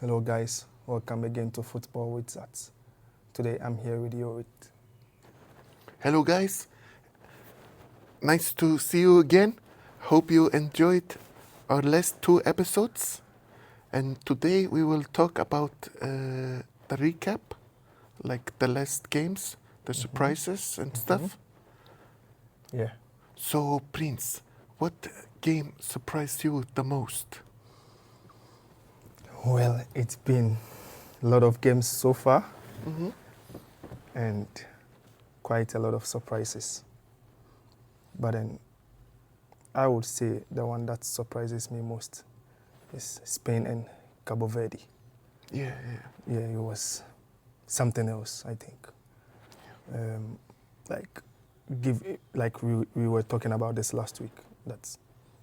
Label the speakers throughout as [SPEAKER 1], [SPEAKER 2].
[SPEAKER 1] Hello guys, welcome again to Football with Zats. Today I'm here with you with
[SPEAKER 2] Hello guys, nice to see you again. Hope you enjoyed our last two episodes. And today we will talk about the recap, like the last games, the surprises and stuff.
[SPEAKER 1] yeah.
[SPEAKER 2] So Prince, what game surprised you the most?
[SPEAKER 1] Well, it's been a lot of games so far
[SPEAKER 2] Mm-hmm.
[SPEAKER 1] and quite a lot of surprises. But then I would say the one that surprises me most is Spain and Cabo Verde.
[SPEAKER 2] Yeah.
[SPEAKER 1] Yeah, it was something else, I think. Like we were talking about this last week.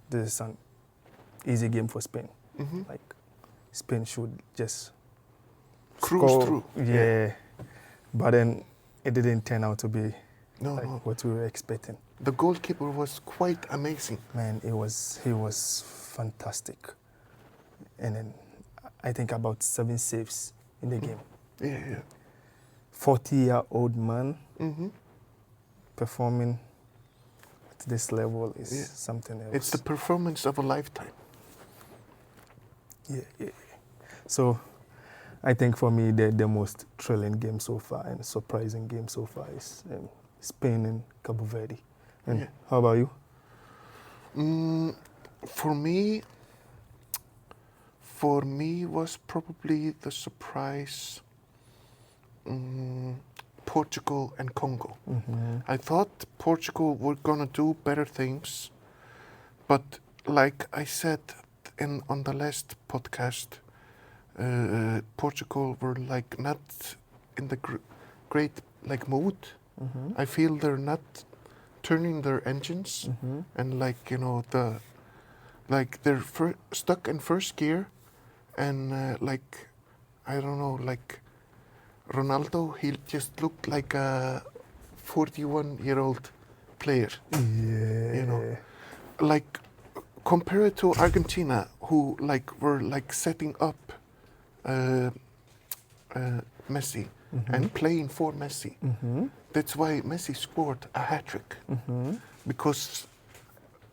[SPEAKER 1] This is an easy game for Spain.
[SPEAKER 2] Mm-hmm.
[SPEAKER 1] Like Spain should just
[SPEAKER 2] Cruise
[SPEAKER 1] score.
[SPEAKER 2] through.
[SPEAKER 1] Yeah. But then it didn't turn out to be
[SPEAKER 2] No.
[SPEAKER 1] what we were expecting.
[SPEAKER 2] The goalkeeper was quite amazing.
[SPEAKER 1] Man, he was fantastic. And then I think about 7 saves in the game.
[SPEAKER 2] Yeah.
[SPEAKER 1] 40-year-old man
[SPEAKER 2] Mm-hmm.
[SPEAKER 1] performing at this level is
[SPEAKER 2] Yeah.
[SPEAKER 1] something else.
[SPEAKER 2] It's the performance of a lifetime.
[SPEAKER 1] Yeah. So I think for me the most thrilling game so far and surprising game so far is Spain and Cabo Verde. And
[SPEAKER 2] Yeah.
[SPEAKER 1] how about you?
[SPEAKER 2] For me was probably the surprise Portugal and Congo.
[SPEAKER 1] Mm-hmm.
[SPEAKER 2] I thought Portugal were gonna do better things, but like I said on the last podcast, Portugal were like not in the great like mood.
[SPEAKER 1] Mm-hmm.
[SPEAKER 2] I feel they're not turning their engines,
[SPEAKER 1] Mm-hmm.
[SPEAKER 2] and they're stuck in first gear, and I don't know, like Ronaldo, he just looked like a 41-year-old player.
[SPEAKER 1] Yeah.
[SPEAKER 2] You know, like compare it to Argentina, who were setting up Messi and playing for Messi.
[SPEAKER 1] Mm-hmm.
[SPEAKER 2] That's why Messi scored a hat-trick,
[SPEAKER 1] Mm-hmm.
[SPEAKER 2] because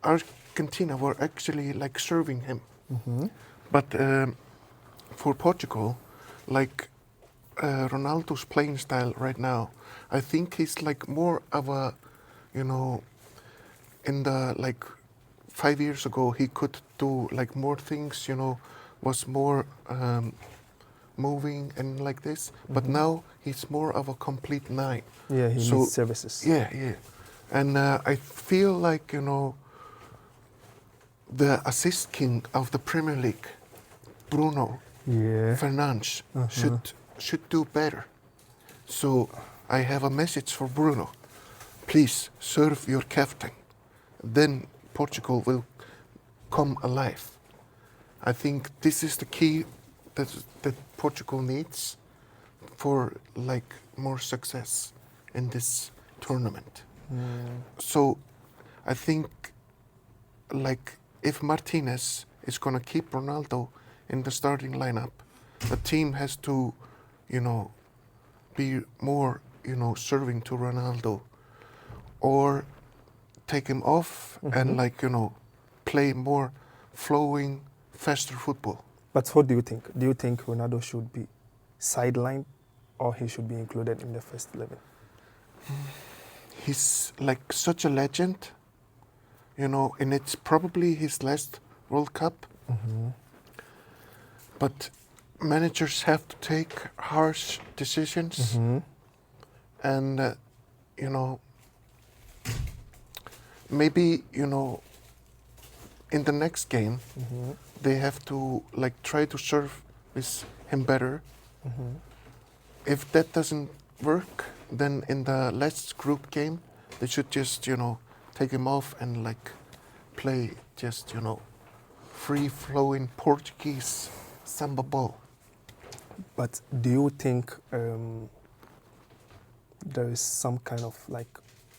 [SPEAKER 2] Argentina were actually serving him.
[SPEAKER 1] Mm-hmm.
[SPEAKER 2] But for Portugal, Ronaldo's playing style right now, I think he's more of a, in the 5 years ago he could do more things, was more moving and like this. But now he's more of a complete nine.
[SPEAKER 1] Yeah, he needs services.
[SPEAKER 2] Yeah. And I feel the assist king of the Premier League, Bruno
[SPEAKER 1] Yeah.
[SPEAKER 2] Fernandes, should do better. So I have a message for Bruno. Please serve your captain. Then Portugal will come alive. I think this is the key that Portugal needs for more success in this tournament. So I think if Martinez is gonna keep Ronaldo in the starting lineup, the team has to, be more, serving to Ronaldo, or take him off and play more flowing, faster football.
[SPEAKER 1] But what do you think? Do you think Ronaldo should be sidelined or he should be included in the first 11?
[SPEAKER 2] He's such a legend, and it's probably his last World Cup. But managers have to take harsh decisions, and maybe in the next game they have to try to serve with him better. If that doesn't work, then in the last group game they should just take him off and play just free flowing Portuguese samba ball.
[SPEAKER 1] But do you think there is some kind of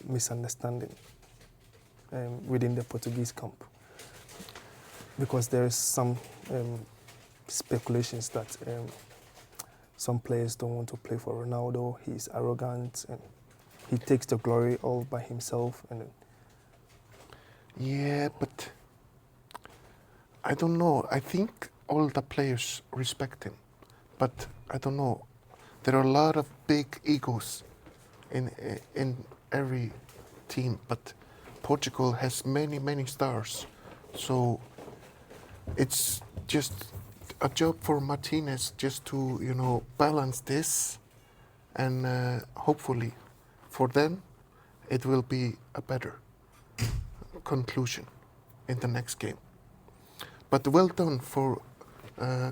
[SPEAKER 1] misunderstanding within the Portuguese camp? Because there is some speculations that some players don't want to play for Ronaldo. He's arrogant and he takes the glory all by himself. And
[SPEAKER 2] Yeah, but I don't know. I think all the players respect him, but I don't know. There are a lot of big egos in every team, but Portugal has many stars, so it's just a job for Martinez just to balance this, and hopefully for them it will be a better conclusion in the next game. But well done for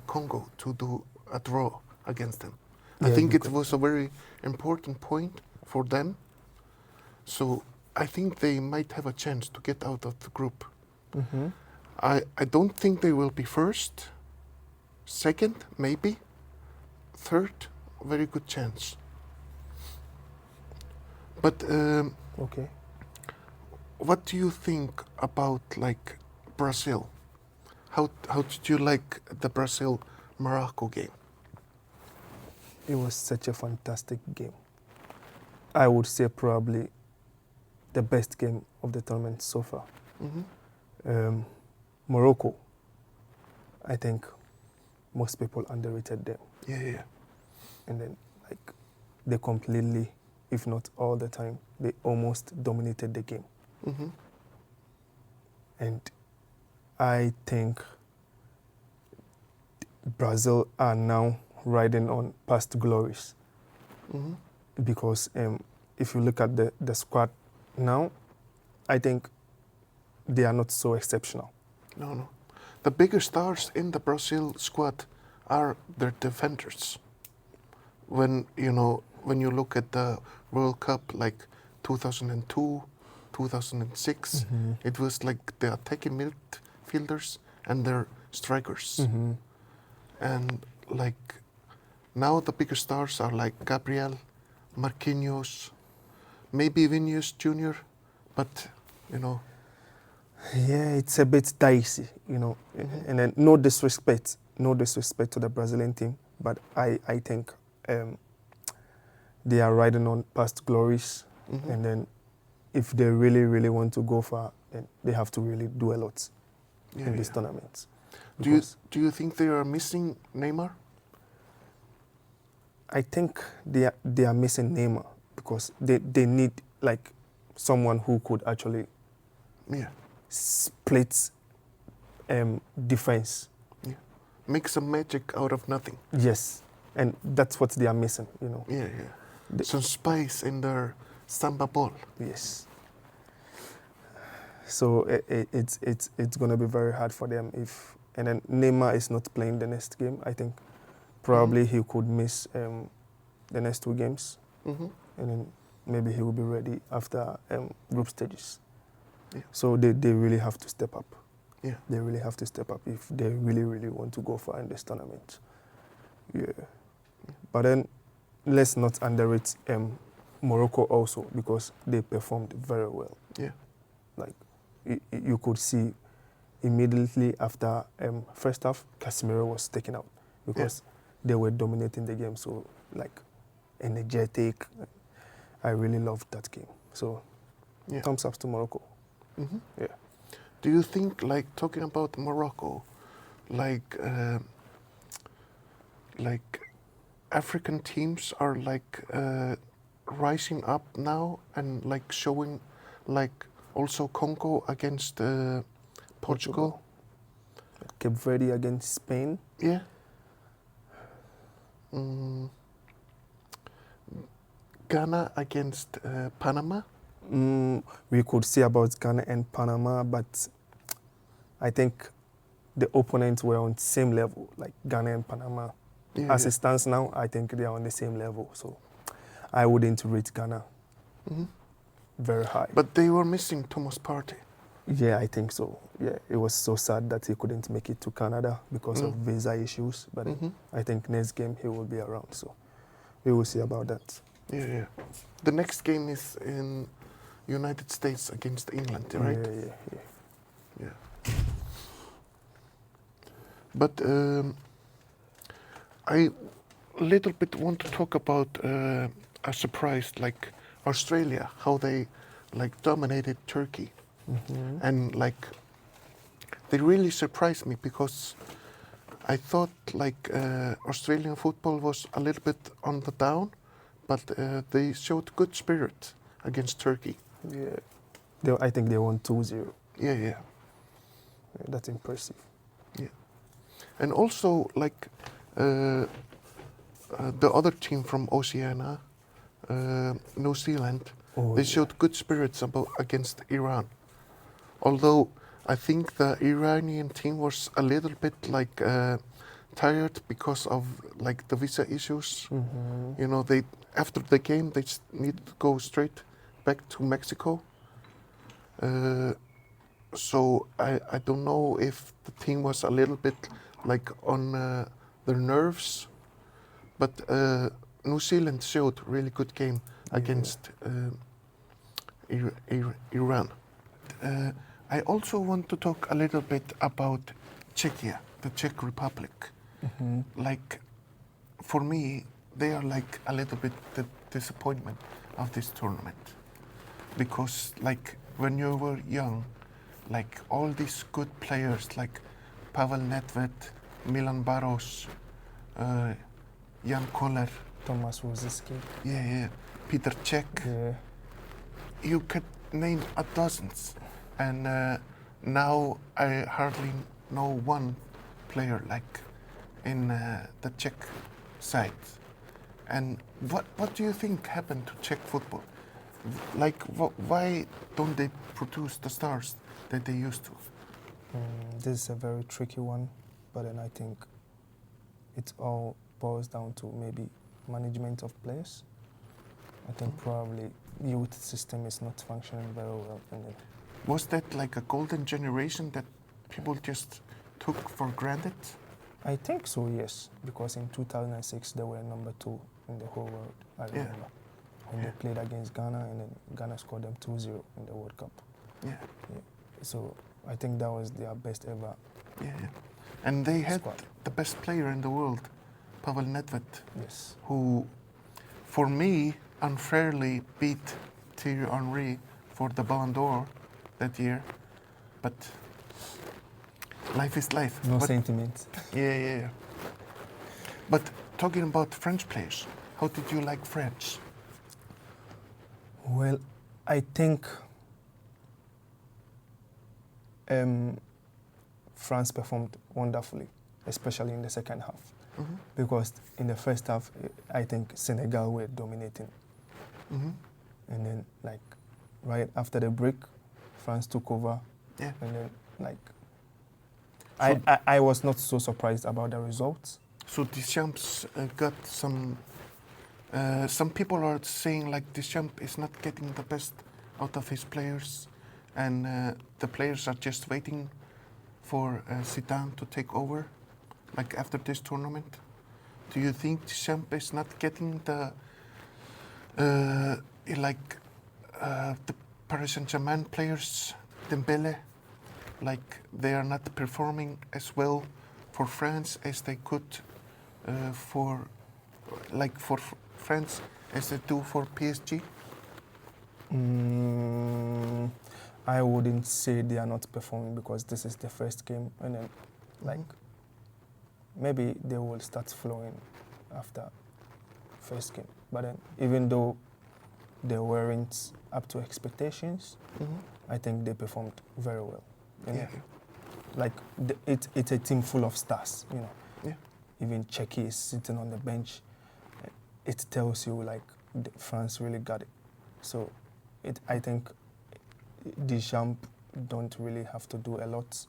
[SPEAKER 2] Congo to do a draw against them. I
[SPEAKER 1] Yeah,
[SPEAKER 2] think it
[SPEAKER 1] because-
[SPEAKER 2] was a very important point for them. So I think they might have a chance to get out of the group.
[SPEAKER 1] Mhm.
[SPEAKER 2] I don't think they will be first, second, maybe, third, very good chance. But
[SPEAKER 1] Okay.
[SPEAKER 2] what do you think about like Brazil? How did you like the Brazil-Morocco game?
[SPEAKER 1] It was such a fantastic game. I would say probably the best game of the tournament so far.
[SPEAKER 2] Mm-hmm.
[SPEAKER 1] Morocco, I think most people underrated them.
[SPEAKER 2] Yeah.
[SPEAKER 1] And then, like, they completely, if not all the time, they almost dominated the game.
[SPEAKER 2] Mm-hmm.
[SPEAKER 1] And I think Brazil are now riding on past glories
[SPEAKER 2] Mm-hmm.
[SPEAKER 1] because if you look at the squad now, I think they are not so exceptional.
[SPEAKER 2] No. The bigger stars in the Brazil squad are their defenders. When you look at the World Cup like 2002, 2006, it was like the attacking midfielders and their strikers.
[SPEAKER 1] Mm-hmm.
[SPEAKER 2] And like now the bigger stars are like Gabriel, Marquinhos, maybe Vinicius Jr., but
[SPEAKER 1] Yeah, it's a bit dicey,
[SPEAKER 2] Mhm.
[SPEAKER 1] And then no disrespect to the Brazilian team, but I think they are riding on past glories,
[SPEAKER 2] Mhm.
[SPEAKER 1] and then if they really want to go far, then they have to really do a lot in this tournament.
[SPEAKER 2] Do you think they are missing Neymar?
[SPEAKER 1] I think they are missing Neymar because they need like someone who could actually
[SPEAKER 2] Yeah.
[SPEAKER 1] split defense.
[SPEAKER 2] Yeah. Make some magic out of nothing.
[SPEAKER 1] Yes, and that's what they are missing.
[SPEAKER 2] Yeah.
[SPEAKER 1] The-
[SPEAKER 2] Some spice in their samba ball.
[SPEAKER 1] Yes. So it's going to be very hard for them and then Neymar is not playing the next game. I think probably he could miss the next 2 games,
[SPEAKER 2] Mm-hmm.
[SPEAKER 1] and then maybe he will be ready after group stages.
[SPEAKER 2] Yeah.
[SPEAKER 1] So they really have to step up.
[SPEAKER 2] Yeah.
[SPEAKER 1] They really have to step up if they really want to go far in this tournament. Yeah. But then let's not underrate Morocco also because they performed very well.
[SPEAKER 2] Yeah.
[SPEAKER 1] Like you could see immediately after first half, Casemiro was taken out because they were dominating the game. So like energetic. I really loved that game. So
[SPEAKER 2] Yeah.
[SPEAKER 1] thumbs up to Morocco.
[SPEAKER 2] Mm-hmm.
[SPEAKER 1] Yeah.
[SPEAKER 2] Do you think, like, talking about Morocco, like African teams are like rising up now and like showing, like also Congo against Portugal?
[SPEAKER 1] Cape Verde against Spain.
[SPEAKER 2] Yeah. Mm. Ghana against Panama.
[SPEAKER 1] We could say about Ghana and Panama, but I think the opponents were on the same level, like Ghana and Panama.
[SPEAKER 2] Yeah,
[SPEAKER 1] As
[SPEAKER 2] yeah.
[SPEAKER 1] it stands now, I think they are on the same level. So I wouldn't rate Ghana
[SPEAKER 2] Mhm.
[SPEAKER 1] very high.
[SPEAKER 2] But they were missing Thomas Partey.
[SPEAKER 1] Yeah, I think so. Yeah, it was so sad that he couldn't make it to Canada because of visa issues. But
[SPEAKER 2] Mhm.
[SPEAKER 1] I think next game he will be around. So we will see about that.
[SPEAKER 2] Yeah. The next game is in United States against England, right?
[SPEAKER 1] Yeah.
[SPEAKER 2] Yeah. But I little bit want to talk about a surprise like Australia, how they like dominated Turkey, and like they really surprised me because I thought like Australian football was a little bit on the down, but they showed good spirit against Turkey.
[SPEAKER 1] Yeah. I think they won 2-0.
[SPEAKER 2] Yeah, yeah,
[SPEAKER 1] That's impressive.
[SPEAKER 2] yeah. And also like the other team from Oceania, New Zealand,
[SPEAKER 1] Oh,
[SPEAKER 2] they
[SPEAKER 1] yeah.
[SPEAKER 2] showed good spirits against Iran. Although I think the Iranian team was a little bit like tired because of like the visa issues. You know, they after the game they just needed to go straight back to Mexico. So I don't know if the team was a little bit like on their nerves, but New Zealand showed really good game against Iran. I also want to talk a little bit about Czechia, the Czech Republic. Like, for me, they are like a little bit the disappointment of this tournament. Because like when you were young, like all these good players like Pavel Nedved, Milan Baros, Jan Koller,
[SPEAKER 1] Thomas Rosicky.
[SPEAKER 2] yeah, Peter Cech,
[SPEAKER 1] Yeah.
[SPEAKER 2] you could name a dozens, and now I hardly know one player like in the Czech side. And what do you think happened to Czech football? Like, why don't they produce the stars that they used to?
[SPEAKER 1] This is a very tricky one, but then I think it all boils down to maybe management of players. I think probably youth system is not functioning very well. And then
[SPEAKER 2] Was that like a golden generation that people just took for granted?
[SPEAKER 1] I think so, yes, because in 2006 they were number 2 in the whole world. I remember when they played against Ghana, and then Ghana scored them 2-0 in the World Cup.
[SPEAKER 2] Yeah,
[SPEAKER 1] So I think that was their best ever
[SPEAKER 2] yeah. And they had
[SPEAKER 1] squad.
[SPEAKER 2] the best player in the world, Pavel Nedved,
[SPEAKER 1] Yes.
[SPEAKER 2] who, for me, unfairly beat Thierry Henry for the Ballon d'Or that year. But life is life.
[SPEAKER 1] No
[SPEAKER 2] But-
[SPEAKER 1] sentiment.
[SPEAKER 2] Yeah. But talking about French players, how did you like French?
[SPEAKER 1] Well, I think France performed wonderfully, especially in the second half. Because in the first half, I think Senegal were dominating. And then, like, right after the break, France took over.
[SPEAKER 2] Yeah.
[SPEAKER 1] And then, like,
[SPEAKER 2] So-
[SPEAKER 1] I was not so surprised about the results.
[SPEAKER 2] So Deschamps got some. Some people are saying like Deschamps is not getting the best out of his players, and the players are just waiting for Zidane to take over, like after this tournament. Do you think Deschamps is not getting the the Paris Saint-Germain players, Dembele, like they are not performing as well for France as they could for France as they do for PSG?
[SPEAKER 1] I wouldn't say they are not performing because this is the first game, and then, like, maybe they will start flowing after first game. But then, even though they weren't up to expectations, I think they performed very well. And
[SPEAKER 2] Yeah.
[SPEAKER 1] like it's a team full of stars, you know.
[SPEAKER 2] Yeah.
[SPEAKER 1] Even Czechia is sitting on the bench. It tells you like France really got it. So I think Deschamps don't really have to do a lot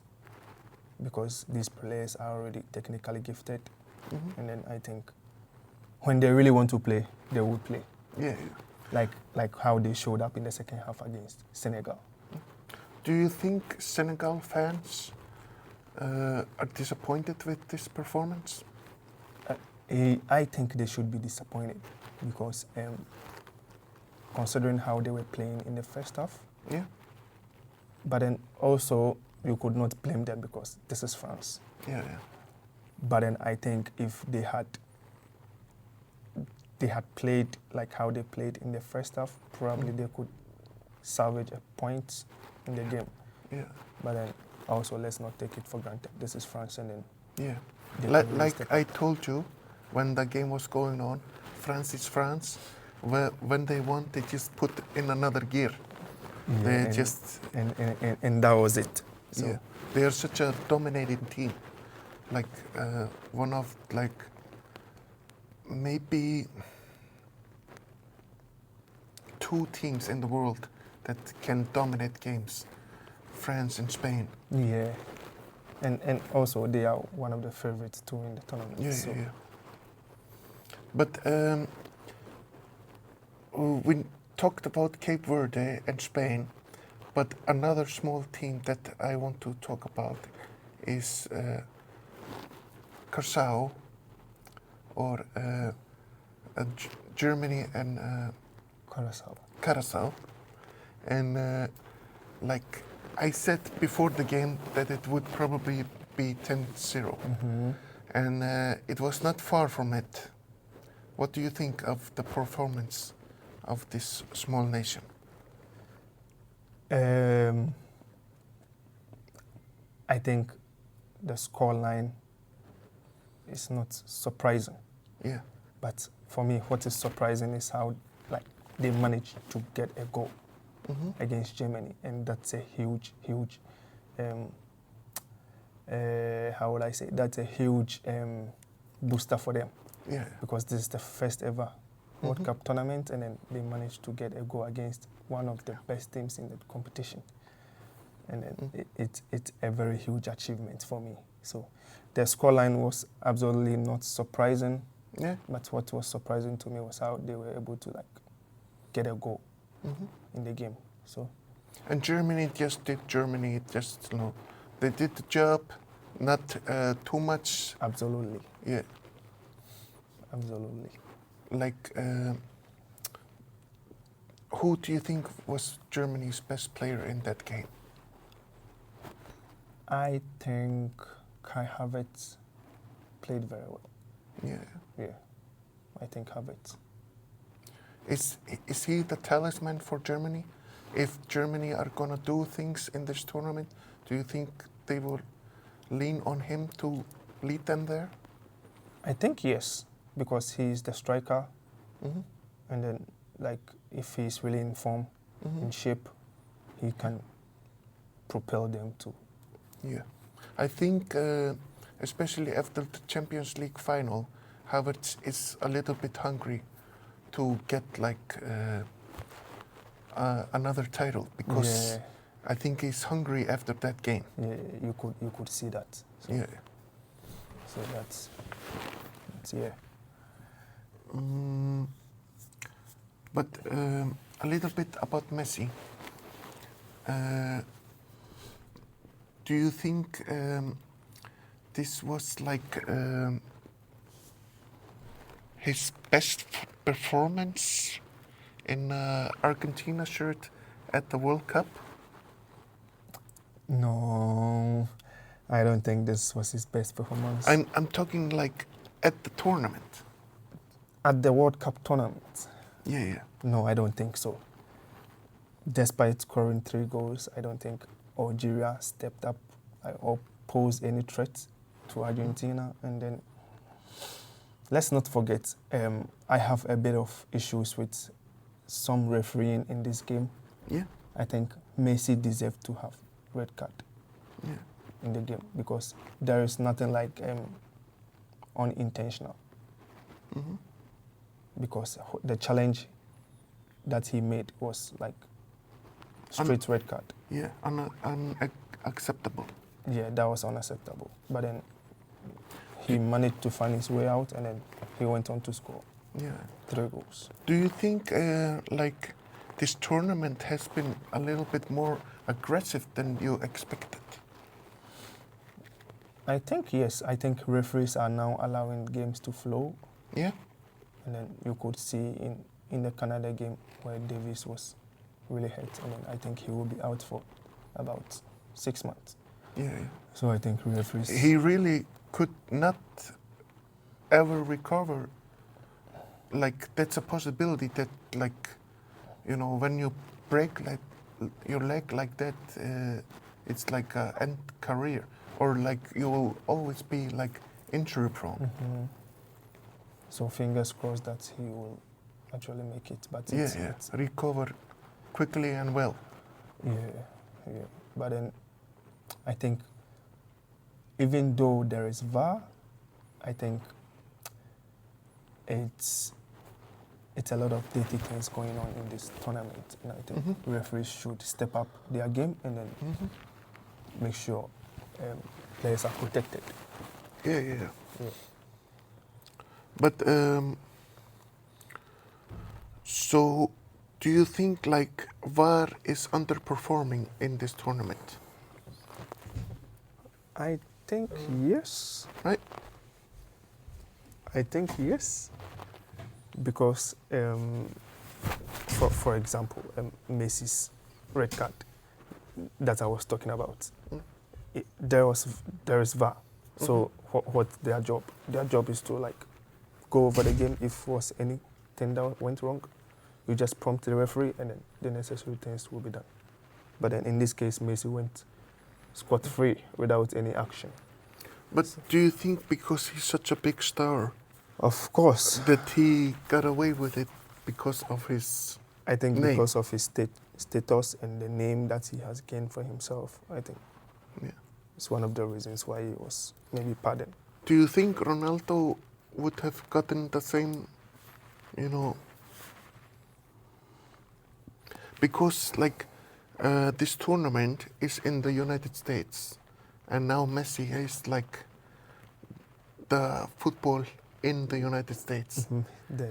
[SPEAKER 1] because these players are already technically gifted. And then I think when they really want to play, they will play.
[SPEAKER 2] Yeah.
[SPEAKER 1] Like how they showed up in the second half against Senegal.
[SPEAKER 2] Do you think Senegal fans are disappointed with this performance?
[SPEAKER 1] I think they should be disappointed because considering how they were playing in the first half,
[SPEAKER 2] Yeah.
[SPEAKER 1] but then also you could not blame them because this is France.
[SPEAKER 2] Yeah.
[SPEAKER 1] But then I think if they had they had played like how they played in the first half, probably they could salvage a point in the game.
[SPEAKER 2] Yeah.
[SPEAKER 1] But then also, let's not take it for granted. This is France, and then
[SPEAKER 2] Yeah.
[SPEAKER 1] they could really
[SPEAKER 2] Like
[SPEAKER 1] step
[SPEAKER 2] I
[SPEAKER 1] up.
[SPEAKER 2] told you, when the game was going on, France is France. When they won, they just put in another gear.
[SPEAKER 1] Yeah,
[SPEAKER 2] They
[SPEAKER 1] and,
[SPEAKER 2] just
[SPEAKER 1] and that was it. So
[SPEAKER 2] yeah. They are such a dominating team. Like one of like maybe 2 teams in the world that can dominate games, France and Spain.
[SPEAKER 1] yeah, and also they are one of the favorites too in the tournament.
[SPEAKER 2] Yeah,
[SPEAKER 1] so.
[SPEAKER 2] yeah, yeah. But we talked about Cape Verde and Spain, but another small team that I want to talk about is Curaçao, or Germany and Curaçao. And like I said before the game that it would probably be 10-0. And it was not far from it. What do you think of the performance of this small nation?
[SPEAKER 1] I think the scoreline is not surprising.
[SPEAKER 2] Yeah.
[SPEAKER 1] But for me, what is surprising is how like they managed to get a goal against Germany, and that's a huge, how would I say? That's a huge booster for them.
[SPEAKER 2] Yeah.
[SPEAKER 1] Because this is the first ever World Cup tournament, and then they managed to get a goal against one of the best teams in the competition. And then it's a very huge achievement for me. So the scoreline was absolutely not surprising.
[SPEAKER 2] Yeah.
[SPEAKER 1] But what was surprising to me was how they were able to like get a goal in the game. So
[SPEAKER 2] And Germany just did Germany. Just they did the job, not too much.
[SPEAKER 1] absolutely,
[SPEAKER 2] Yeah.
[SPEAKER 1] absolutely.
[SPEAKER 2] Like, who do you think was Germany's best player in that game?
[SPEAKER 1] I think Kai Havertz played very well.
[SPEAKER 2] Yeah.
[SPEAKER 1] Yeah, I think Havertz.
[SPEAKER 2] Is he the talisman for Germany? If Germany are gonna do things in this tournament, do you think they will lean on him to lead them there?
[SPEAKER 1] I think yes, because he's the striker, and then like if he's really in form, in shape, he can propel them to.
[SPEAKER 2] Yeah, I think especially after the Champions League final, Havertz is a little bit hungry to get like another title, because I think he's hungry after that game.
[SPEAKER 1] Yeah, you could see that. So,
[SPEAKER 2] Yeah.
[SPEAKER 1] So that's yeah.
[SPEAKER 2] But a little bit about Messi. Do you think this was like his best performance in Argentina shirt at the World Cup?
[SPEAKER 1] No, I don't think this was his best performance.
[SPEAKER 2] I'm talking like at the tournament.
[SPEAKER 1] At the World Cup tournament.
[SPEAKER 2] Yeah, yeah.
[SPEAKER 1] No, I don't think so. Despite scoring 3 goals, I don't think Algeria stepped up or posed any threat to Argentina. And then, let's not forget, I have a bit of issues with some refereeing in this game.
[SPEAKER 2] Yeah.
[SPEAKER 1] I think Messi deserved to have red card in the game, because there is nothing like unintentional. Because the challenge that he made was like straight red card.
[SPEAKER 2] Yeah, unacceptable.
[SPEAKER 1] Yeah, that was unacceptable. But then he managed to find his way out, and then he went on to score 3 goals.
[SPEAKER 2] Do you think like this tournament has been a little bit more aggressive than you expected?
[SPEAKER 1] I think yes. I think referees are now allowing games to flow.
[SPEAKER 2] Yeah.
[SPEAKER 1] And then you could see in the Canada game where Davis was really hurt, and then I think he will be out for about 6 months.
[SPEAKER 2] Yeah.
[SPEAKER 1] So I think referees.
[SPEAKER 2] He really could not ever recover like that's a possibility that like, you know, when you break like your leg like that, it's like a end career, or like you will always be like injury prone.
[SPEAKER 1] So fingers crossed that he will actually make it. But
[SPEAKER 2] Yeah, yeah. Recover quickly and well.
[SPEAKER 1] Yeah. But then I think even though there is VAR, I think it's a lot of dirty things going on in this tournament. And I think referees should step up their game and then make sure players are protected.
[SPEAKER 2] Yeah. But so do you think like VAR is underperforming in this tournament?
[SPEAKER 1] I think yes.
[SPEAKER 2] Right?
[SPEAKER 1] I think yes. Because, for example, Messi's red card that I was talking about, there is VAR. So what's their job? Their job is to like go over the game. If was anything that went wrong, you just prompt the referee, and then the necessary things will be done. But then in this case, Messi went scot-free without any action.
[SPEAKER 2] But do you think because he's such a big star,
[SPEAKER 1] Of course,
[SPEAKER 2] that he got away with it because of his
[SPEAKER 1] I think
[SPEAKER 2] name?
[SPEAKER 1] because of his status and the name that he has gained for himself, I think it's one of the reasons why he was maybe pardoned.
[SPEAKER 2] Do you think Ronaldo would have gotten the same, you know, because like this tournament is in the United States, and now Messi is like the football in the United States.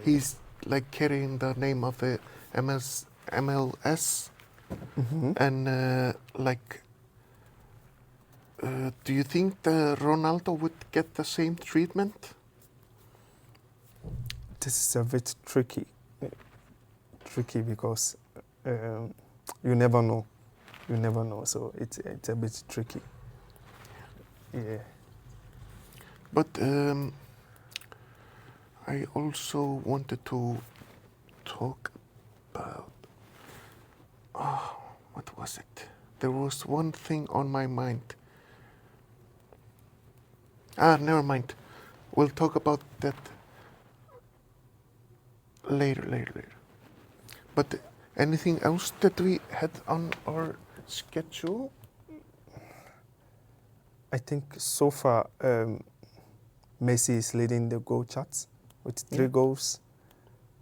[SPEAKER 2] He's like carrying the name of the MLS. And like, do you think the Ronaldo would get the same treatment?
[SPEAKER 1] This is a bit tricky because you never know. So it's a bit tricky. Yeah.
[SPEAKER 2] But I also wanted to talk about, what was it? There was one thing on my mind. Never mind. We'll talk about that later. But anything else that we had on our schedule?
[SPEAKER 1] I think so far Messi is leading the goal charts with 3 goals,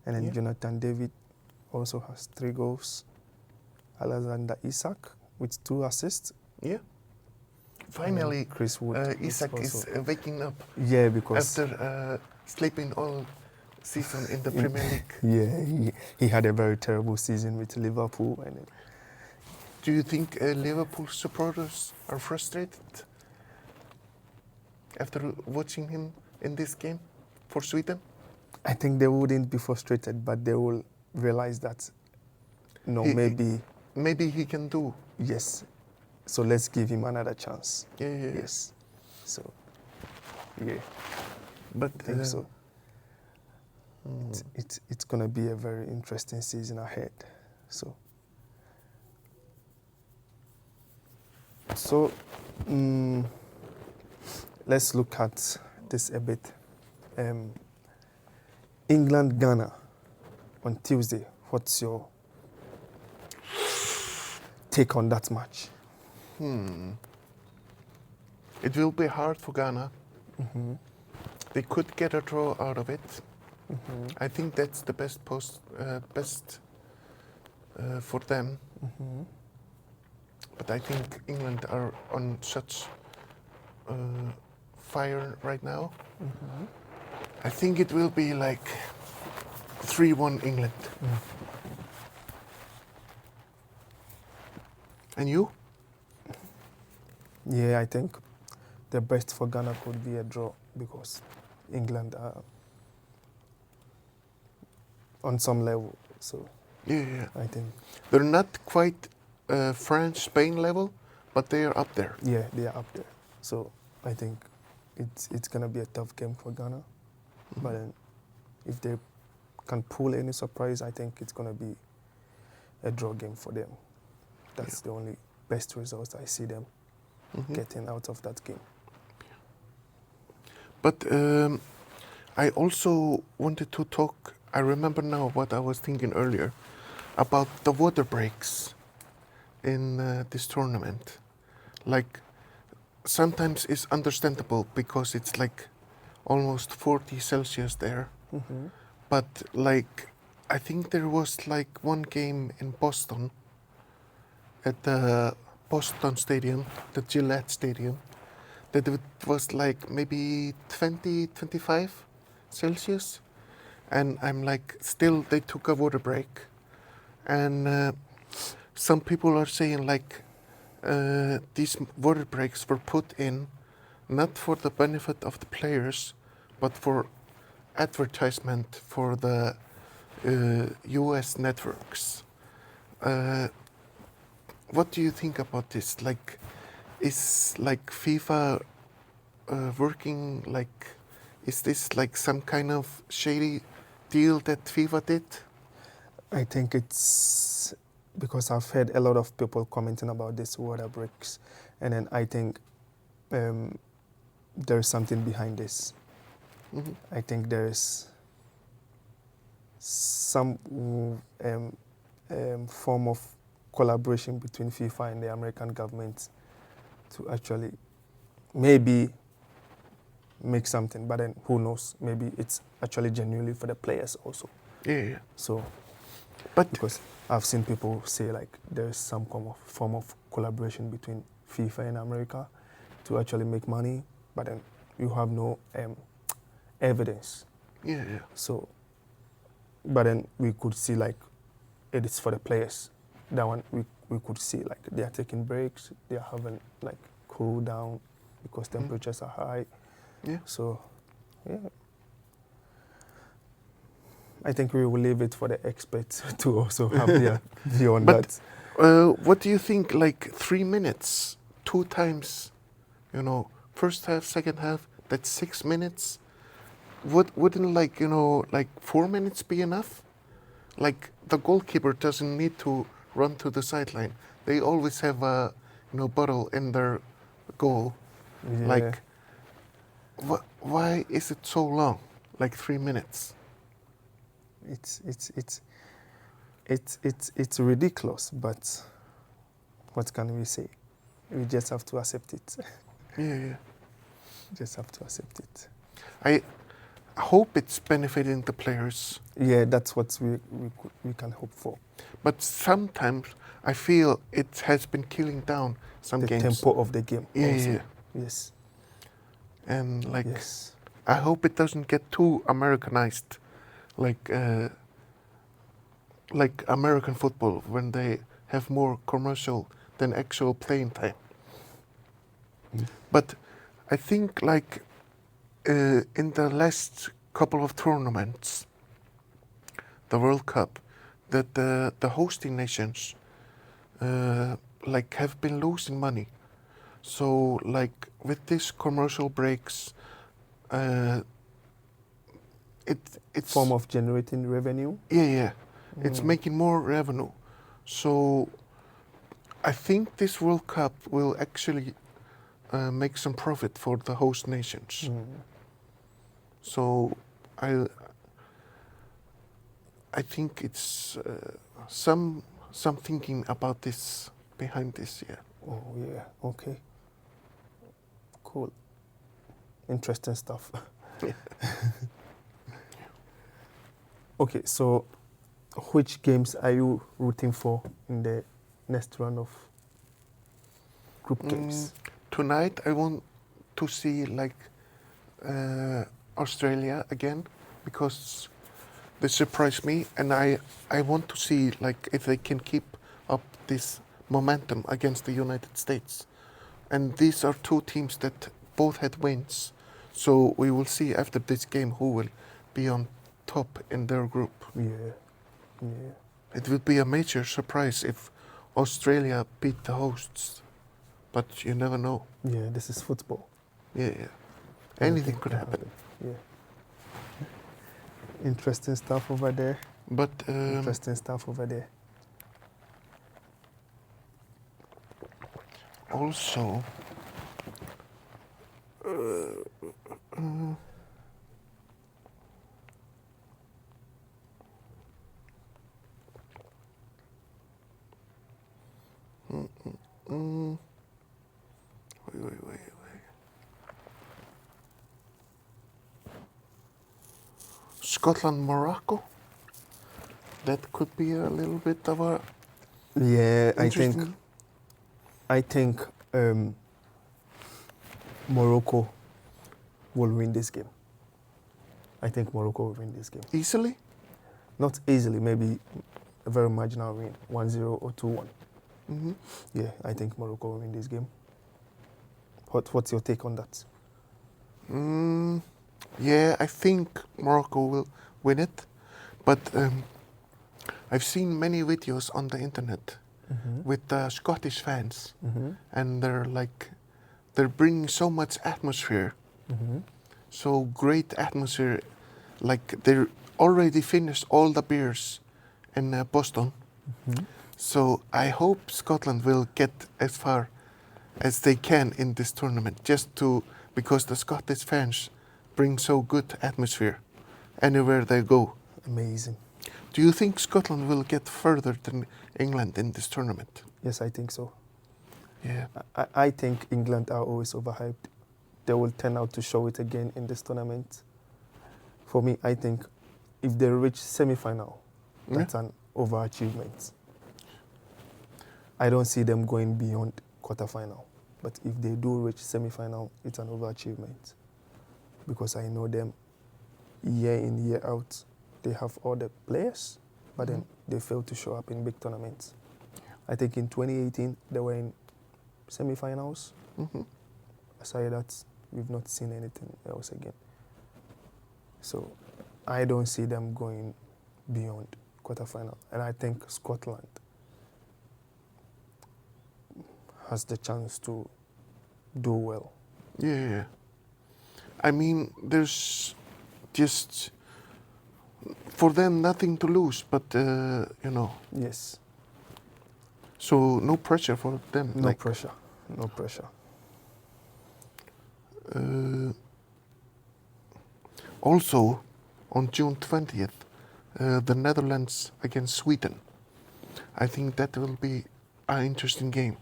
[SPEAKER 1] and then Jonathan David also has 3 goals. Alexander Isak with 2 assists.
[SPEAKER 2] Yeah. Finally,
[SPEAKER 1] Chris Wood
[SPEAKER 2] Isak is waking up.
[SPEAKER 1] Yeah, because
[SPEAKER 2] after sleeping all season in the Premier League.
[SPEAKER 1] Yeah, he had a very terrible season with Liverpool. And
[SPEAKER 2] do you think Liverpool supporters are frustrated after watching him in this game for Sweden?
[SPEAKER 1] I think they wouldn't be frustrated, but they will realize that
[SPEAKER 2] maybe he can do.
[SPEAKER 1] Yes. So let's give him another chance.
[SPEAKER 2] Yeah.
[SPEAKER 1] Yes. So, yeah.
[SPEAKER 2] But
[SPEAKER 1] I think so. It's going to be a very interesting season ahead. So let's look at this a bit. England, Ghana on Tuesday. What's your take on that match?
[SPEAKER 2] It will be hard for Ghana. They could get a draw out of it. I think that's the best for them. But I think England are on such fire right now. I think it will be like 3-1 England. And you?
[SPEAKER 1] Yeah, I think the best for Ghana could be a draw because England are on some level. So
[SPEAKER 2] yeah,
[SPEAKER 1] I think
[SPEAKER 2] they're not quite France, Spain level, but they are up there.
[SPEAKER 1] Yeah, they are up there. So I think it's gonna be a tough game for Ghana. But then if they can pull any surprise, I think it's going to be a draw game for them. That's the only best results I see them getting out of that game.
[SPEAKER 2] But I also wanted to talk, I remember now what I was thinking earlier, about the water breaks in this tournament. Like, sometimes it's understandable because it's like almost 40 Celsius there. But like, I think there was like one game in Boston at the Boston Stadium, the Gillette Stadium, that it was like maybe 20, 25 Celsius. And I'm like, still they took a water break. And some people are saying like, these water breaks were put in not for the benefit of the players, but for advertisement for the US networks. What do you think about this? Like, is like FIFA working like, is this like some kind of shady deal that FIFA did?
[SPEAKER 1] I think it's because I've heard a lot of people commenting about this water breaks, and then I think there's something behind this. I think there's some form of collaboration between FIFA and the American government to actually maybe make something, but then who knows? Maybe it's actually genuinely for the players also.
[SPEAKER 2] Yeah.
[SPEAKER 1] So,
[SPEAKER 2] But
[SPEAKER 1] because I've seen people say like there's some form of collaboration between FIFA and America to actually make money, but then you have no evidence.
[SPEAKER 2] yeah.
[SPEAKER 1] So, but then we could see like it is for the players. That one we could see like they are taking breaks, they are having like cool down because temperatures are high.
[SPEAKER 2] Yeah.
[SPEAKER 1] So, yeah. I think we will leave it for the experts to also have their view on
[SPEAKER 2] But
[SPEAKER 1] that.
[SPEAKER 2] what do you think, like 3 minutes, 2 times, you know, first half, second half, that's 6 minutes? Wouldn't like, you know, like 4 minutes be enough? Like the goalkeeper doesn't need to run to the sideline. They always have a, you know, bottle in their goal.
[SPEAKER 1] Yeah.
[SPEAKER 2] Like, why is it so long? Like 3 minutes?
[SPEAKER 1] It's ridiculous, but what can we say? We just have to accept it.
[SPEAKER 2] Yeah.
[SPEAKER 1] Just have to accept it.
[SPEAKER 2] I hope it's benefiting the players.
[SPEAKER 1] Yeah, that's what we can hope for.
[SPEAKER 2] But sometimes I feel it has been killing down some
[SPEAKER 1] The
[SPEAKER 2] games.
[SPEAKER 1] tempo of the game.
[SPEAKER 2] Yeah,
[SPEAKER 1] also.
[SPEAKER 2] yeah.
[SPEAKER 1] Yes.
[SPEAKER 2] And like,
[SPEAKER 1] Yes.
[SPEAKER 2] I hope it doesn't get too Americanized, like American football when they have more commercial than actual playing time. But I think like in the last couple of tournaments, the World Cup, that the hosting nations like have been losing money. So like with these commercial breaks, it's
[SPEAKER 1] Form of generating revenue.
[SPEAKER 2] yeah. It's making more revenue. So I think this World Cup will actually make some profit for the host nations. So I think it's some thinking about this behind this. Yeah.
[SPEAKER 1] Oh yeah. Okay. Cool. Interesting stuff.
[SPEAKER 2] Yeah.
[SPEAKER 1] Okay, so which games are you rooting for in the next round of group games?
[SPEAKER 2] Tonight I want to see like Australia again because they surprised me, and I want to see like if they can keep up this momentum against the United States. And these are 2 teams that both had wins, so we will see after this game who will be on top in their group.
[SPEAKER 1] Yeah.
[SPEAKER 2] It would be a major surprise if Australia beat the hosts, but you never know.
[SPEAKER 1] Yeah, this is football.
[SPEAKER 2] Yeah. Anything could happen.
[SPEAKER 1] Yeah. Interesting stuff over there.
[SPEAKER 2] But
[SPEAKER 1] Interesting stuff over there.
[SPEAKER 2] also, wait. Scotland, Morocco. That could be a little bit of a
[SPEAKER 1] Yeah,
[SPEAKER 2] interesting.
[SPEAKER 1] I think Morocco will win this game. I think Morocco will win this game.
[SPEAKER 2] Easily?
[SPEAKER 1] Not easily, maybe a very marginal win, 1-0 or 2-1.
[SPEAKER 2] Mm-hmm.
[SPEAKER 1] Yeah, I think Morocco will win this game. What's your take on that?
[SPEAKER 2] Yeah, I think Morocco will win it, but I've seen many videos on the internet with Scottish fans, and they're bringing so much atmosphere, so great atmosphere, like they already finished all the beers in Boston. So I hope Scotland will get as far as they can in this tournament, because the Scottish fans bring so good atmosphere anywhere they go.
[SPEAKER 1] Amazing.
[SPEAKER 2] Do you think Scotland will get further than England in this tournament?
[SPEAKER 1] Yes, I think so.
[SPEAKER 2] Yeah.
[SPEAKER 1] I think England are always overhyped. They will turn out to show it again in this tournament. For me, I think if they reach semi-final, that's an overachievement. I don't see them going beyond quarter-final. But if they do reach semi-final, it's an overachievement. Because I know them year in, year out. They have all the players, but then they fail to show up in big tournaments. I think in 2018, they were in semi-finals. Aside that, we've not seen anything else again. So I don't see them going beyond quarterfinal. And I think Scotland has the chance to do well.
[SPEAKER 2] Yeah. I mean, there's just, for them, nothing to lose, but,
[SPEAKER 1] Yes.
[SPEAKER 2] So no pressure for them.
[SPEAKER 1] No pressure. No pressure.
[SPEAKER 2] Also, on June 20th, the Netherlands against Sweden. I think that will be an interesting game.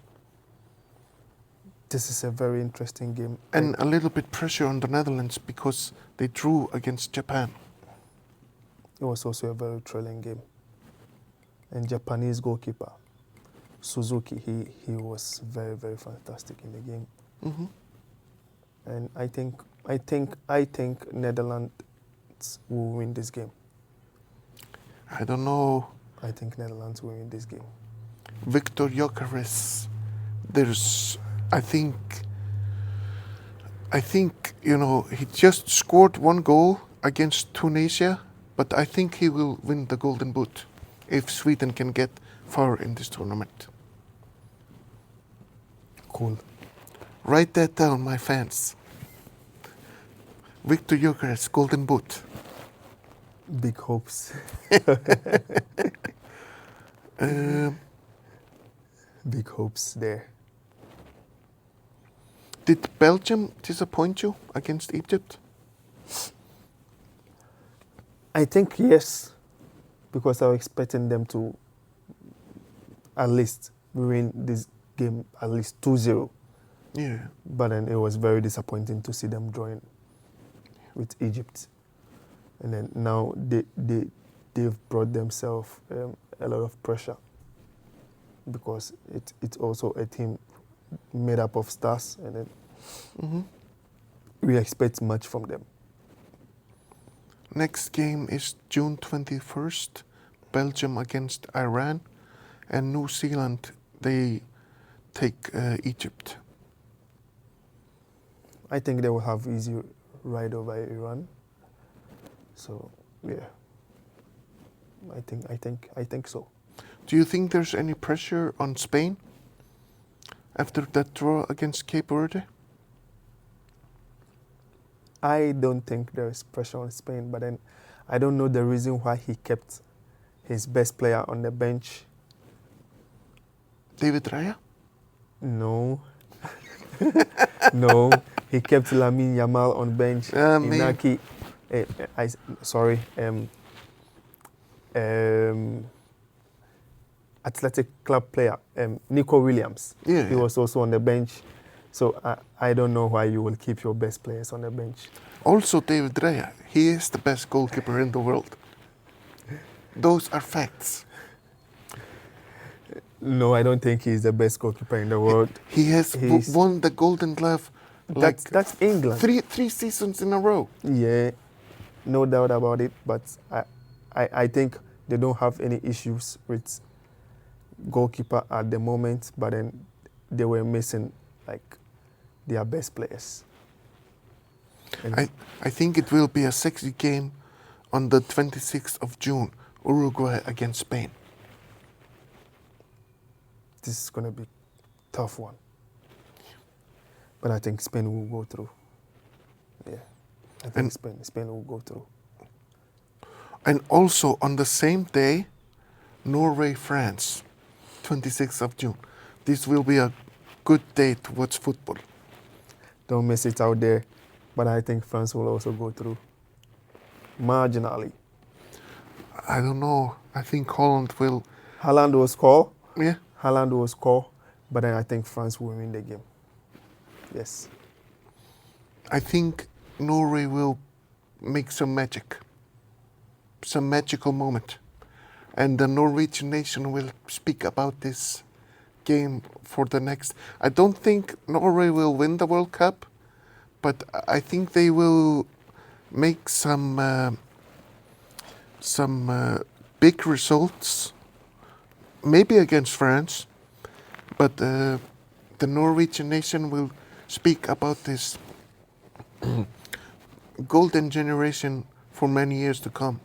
[SPEAKER 1] This is a very interesting game.
[SPEAKER 2] And a little bit pressure on the Netherlands because they drew against Japan.
[SPEAKER 1] It was also a very thrilling game. And Japanese goalkeeper, Suzuki, he was very, very fantastic in the game. And I think Netherlands will win this game.
[SPEAKER 2] I don't know.
[SPEAKER 1] I think Netherlands will win this game.
[SPEAKER 2] Victor Gyökeres, I think, he just scored one goal against Tunisia, but I think he will win the Golden Boot if Sweden can get far in this tournament.
[SPEAKER 1] Cool.
[SPEAKER 2] Write that down, my fans. Victor Gyökeres, Golden Boot.
[SPEAKER 1] Big hopes. Big hopes there.
[SPEAKER 2] Did Belgium disappoint you against Egypt?
[SPEAKER 1] I think yes, because I was expecting them to at least win this game at least 2-0.
[SPEAKER 2] Yeah.
[SPEAKER 1] But then it was very disappointing to see them drawing with Egypt. And then now they've brought themselves a lot of pressure because it's also a team made up of stars, and then we expect much from them.
[SPEAKER 2] Next game is June 21st, Belgium against Iran, and New Zealand, they take Egypt.
[SPEAKER 1] I think they will have easy ride over Iran. So yeah, I think so.
[SPEAKER 2] Do you think there's any pressure on Spain after that draw against Cape Verde?
[SPEAKER 1] I don't think there is pressure on Spain, but then I don't know the reason why he kept his best player on the bench.
[SPEAKER 2] David Raya?
[SPEAKER 1] No. No. He kept Lamine Yamal on bench. Inaki, sorry, Athletic Club player, Nico Williams.
[SPEAKER 2] Yeah,
[SPEAKER 1] He was also on the bench. So I don't know why you will keep your best players on the bench.
[SPEAKER 2] Also, David Raya, he is the best goalkeeper in the world. Those are facts.
[SPEAKER 1] No, I don't think he's the best goalkeeper in the world.
[SPEAKER 2] He has won the Golden Glove like
[SPEAKER 1] that's England.
[SPEAKER 2] Three seasons in a row.
[SPEAKER 1] Yeah, no doubt about it. But I think they don't have any issues with goalkeeper at the moment. But then they were missing like their best players.
[SPEAKER 2] I think it will be a sexy game on the 26th of June, Uruguay against Spain.
[SPEAKER 1] This is going to be a tough one. But I think Spain will go through. Yeah, I think Spain will go through.
[SPEAKER 2] And also on the same day, Norway-France, 26th of June. This will be a good day to watch football.
[SPEAKER 1] Don't miss it out there. But I think France will also go through. Marginally.
[SPEAKER 2] I don't know. I think Holland will.
[SPEAKER 1] Haaland will score.
[SPEAKER 2] Yeah.
[SPEAKER 1] Haaland will score. But then I think France will win the game. Yes.
[SPEAKER 2] I think Norway will make some magic. Some magical moment. And the Norwegian nation will speak about this game for the next. I don't think Norway will win the World Cup. But I think they will make some big results, maybe against France, but the Norwegian nation will speak about this golden generation for many years to come.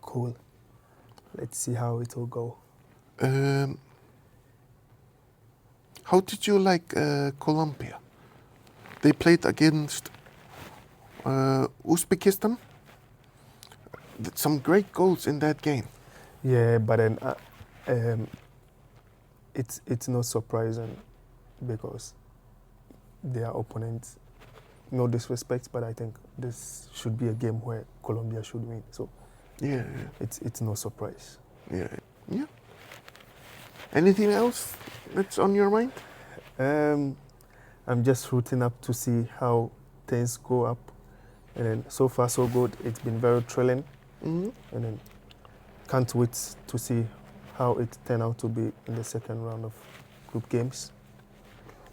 [SPEAKER 1] Cool. Let's see how it will go.
[SPEAKER 2] How did you like Colombia? They played against Uzbekistan. Some great goals in that game.
[SPEAKER 1] Yeah, but then it's not surprising because their opponents, no disrespect, but I think this should be a game where Colombia should win. So
[SPEAKER 2] yeah.
[SPEAKER 1] It's no surprise.
[SPEAKER 2] Yeah. Anything else that's on your mind?
[SPEAKER 1] I'm just rooting up to see how things go up. And then so far so good. It's been very thrilling.
[SPEAKER 2] Mm-hmm.
[SPEAKER 1] And then can't wait to see how it turn out to be in the second round of group games.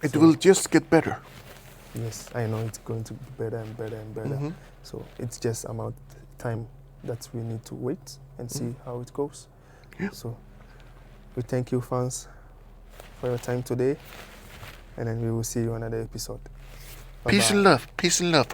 [SPEAKER 2] It will just get better.
[SPEAKER 1] Yes, I know it's going to be better and better and better.
[SPEAKER 2] Mm-hmm.
[SPEAKER 1] So it's just about time that we need to wait and see how it goes.
[SPEAKER 2] Yeah.
[SPEAKER 1] So we thank you, fans, for your time today. And then we will see you on another episode. Bye-bye.
[SPEAKER 2] Peace and love. Peace and love.